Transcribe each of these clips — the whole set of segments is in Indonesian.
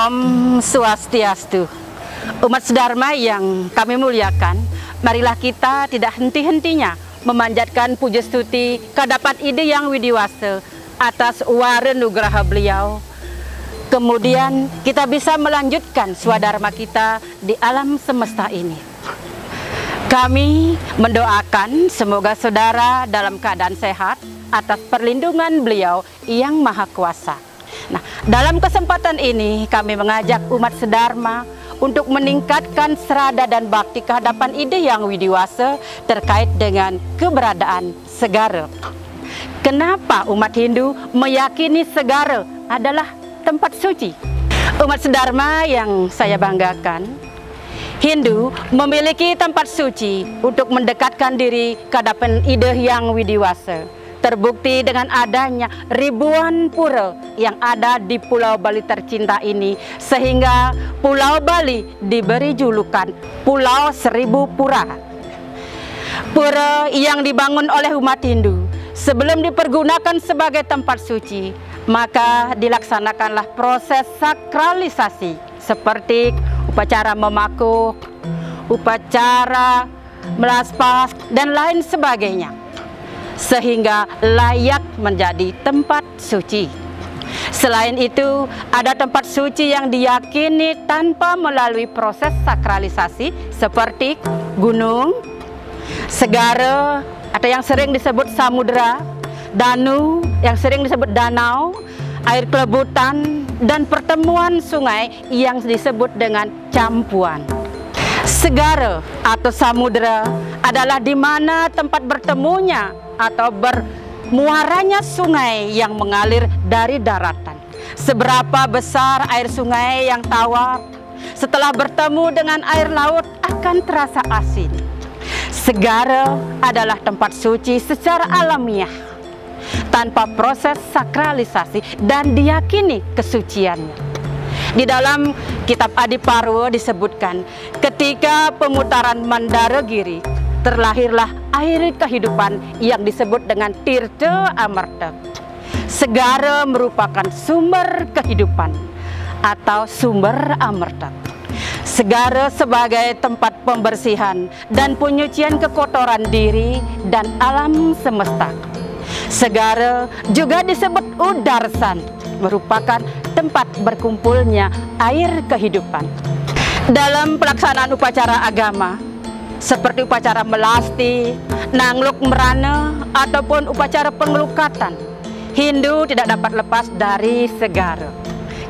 Om Swastiastu. Umat sedharma yang kami muliakan, marilah kita tidak henti-hentinya memanjatkan puja stuti kehadapan Ide Yang Widiwasa atas wara nugraha beliau. Kemudian kita bisa melanjutkan swadharma kita di alam semesta ini. Kami mendoakan semoga saudara dalam keadaan sehat atas perlindungan beliau yang maha kuasa. Nah, dalam kesempatan ini kami mengajak umat sedharma untuk meningkatkan serada dan bakti kehadapan Ide Yang Widiwasa terkait dengan keberadaan segara. Kenapa umat Hindu meyakini segara adalah tempat suci? Umat sedharma yang saya banggakan, Hindu memiliki tempat suci untuk mendekatkan diri ke hadapan Ide Yang Widiwasa. Terbukti dengan adanya ribuan pura yang ada di Pulau Bali tercinta ini, sehingga Pulau Bali diberi julukan Pulau Seribu Pura. Pura yang dibangun oleh umat Hindu sebelum dipergunakan sebagai tempat suci, maka dilaksanakanlah proses sakralisasi seperti upacara memakuk, upacara melaspas, dan lain sebagainya, sehingga layak menjadi tempat suci. Selain itu, ada tempat suci yang diyakini tanpa melalui proses sakralisasi seperti gunung, segara atau yang sering disebut samudera, danu yang sering disebut danau, air kelebutan, dan pertemuan sungai yang disebut dengan campuan. Segara atau samudera adalah di mana tempat bertemunya atau bermuaranya sungai yang mengalir dari daratan. Seberapa besar air sungai yang tawar, setelah bertemu dengan air laut akan terasa asin. Segara adalah tempat suci secara alamiah, tanpa proses sakralisasi, dan diyakini kesuciannya. Di dalam kitab Adiparwa disebutkan, ketika pemutaran Mandaragiri, terlahirlah air kehidupan yang disebut dengan Tirta Amarta. Segara merupakan sumber kehidupan atau sumber amarta. Segara sebagai tempat pembersihan dan penyucian kekotoran diri dan alam semesta. Segara juga disebut Udarsan, merupakan tempat berkumpulnya air kehidupan. Dalam pelaksanaan upacara agama seperti upacara melasti, nangluk merana, ataupun upacara pengelukatan, Hindu tidak dapat lepas dari segara.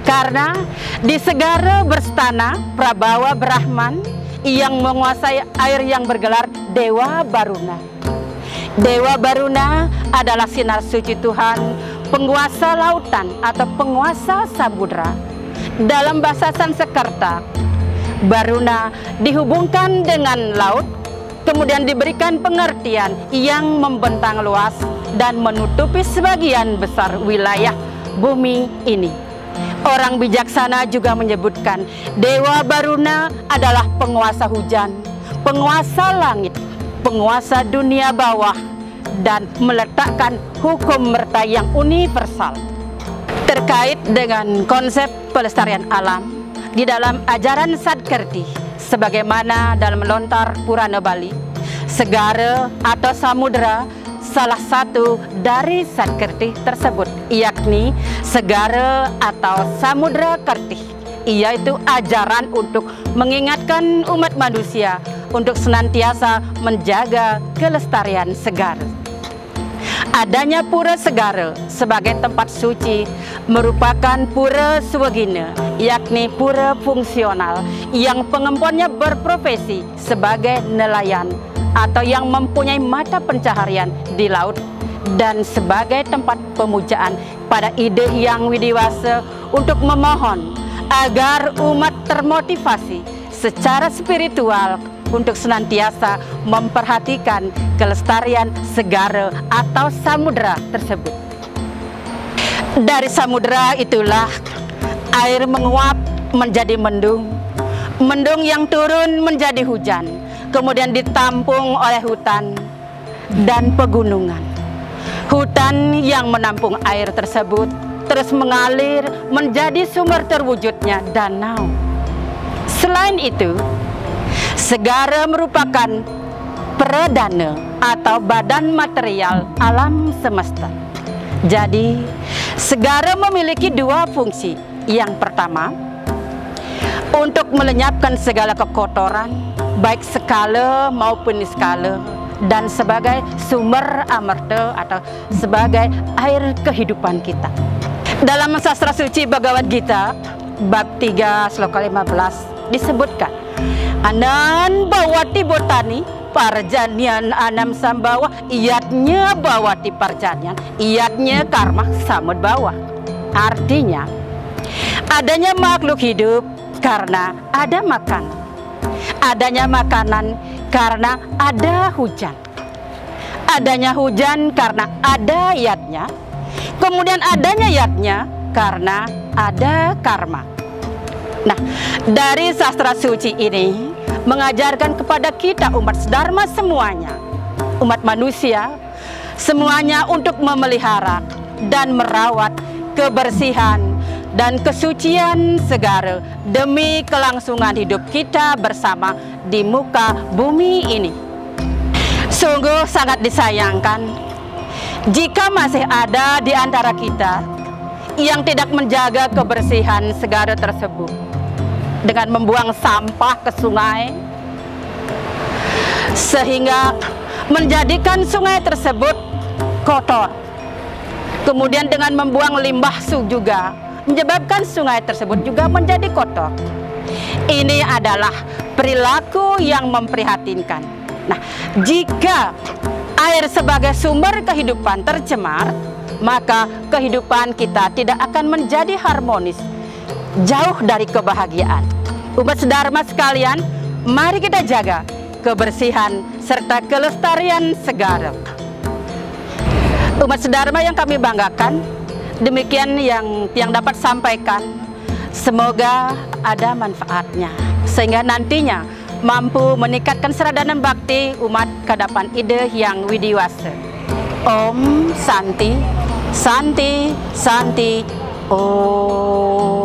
Karena di segara berstana Prabawa Brahman yang menguasai air yang bergelar Dewa Baruna. Dewa Baruna adalah sinar suci Tuhan, penguasa lautan atau penguasa samudra. Dalam bahasa Sanskerta, Baruna dihubungkan dengan laut, kemudian diberikan pengertian yang membentang luas dan menutupi sebagian besar wilayah bumi ini. Orang bijaksana juga menyebutkan Dewa Baruna adalah penguasa hujan, penguasa langit, penguasa dunia bawah, dan meletakkan hukum merta yang universal. Terkait dengan konsep pelestarian alam, di dalam ajaran Sanskerti, sebagaimana dalam Lontar Purana Bali, segara atau samudera salah satu dari Sanskerti tersebut, yakni segara atau samudera kerti, yaitu ajaran untuk mengingatkan umat manusia untuk senantiasa menjaga kelestarian segara. Adanya pura segara sebagai tempat suci merupakan pura swagina, yakni pura fungsional yang pengemponnya berprofesi sebagai nelayan atau yang mempunyai mata pencaharian di laut, dan sebagai tempat pemujaan pada Ide Yang Widiwasa untuk memohon agar umat termotivasi secara spiritual untuk senantiasa memperhatikan kelestarian segara atau samudera tersebut. Dari samudera itulah air menguap menjadi mendung, mendung yang turun menjadi hujan, kemudian ditampung oleh hutan dan pegunungan. Hutan yang menampung air tersebut terus mengalir menjadi sumber terwujudnya danau. Selain itu, segara merupakan peredana atau badan material alam semesta. Jadi, segara memiliki dua fungsi. Yang pertama, untuk melenyapkan segala kekotoran, baik skala maupun niskala, dan sebagai sumber amarta atau sebagai air kehidupan kita. Dalam sastra suci Bhagavad Gita, bab 3 sloka 15 disebutkan, Anan bawati botani parjanian anam sambawa, iatnya bawati parjanian, iatnya karma samud bawah. Artinya, adanya makhluk hidup karena ada makanan. Adanya makanan karena ada hujan. Adanya hujan karena ada iatnya. Kemudian adanya iatnya karena ada karma. Nah, dari sastra suci ini mengajarkan kepada kita umat Dharma semuanya, umat manusia semuanya, untuk memelihara dan merawat kebersihan dan kesucian segara demi kelangsungan hidup kita bersama di muka bumi ini. Sungguh sangat disayangkan jika masih ada di antara kita yang tidak menjaga kebersihan segara tersebut dengan membuang sampah ke sungai, sehingga menjadikan sungai tersebut kotor. Kemudian dengan membuang limbah juga menyebabkan sungai tersebut juga menjadi kotor. Ini adalah perilaku yang memprihatinkan. Nah, jika air sebagai sumber kehidupan tercemar, maka kehidupan kita tidak akan menjadi harmonis, jauh dari kebahagiaan. Umat Dharma sekalian, mari kita jaga kebersihan serta kelestarian segara. Umat Dharma yang kami banggakan, demikian yang dapat sampaikan. Semoga ada manfaatnya, sehingga nantinya mampu meningkatkan seradanan bakti umat kadapan ide yang widiwasa. Om Santi, Santi, Santi, Om.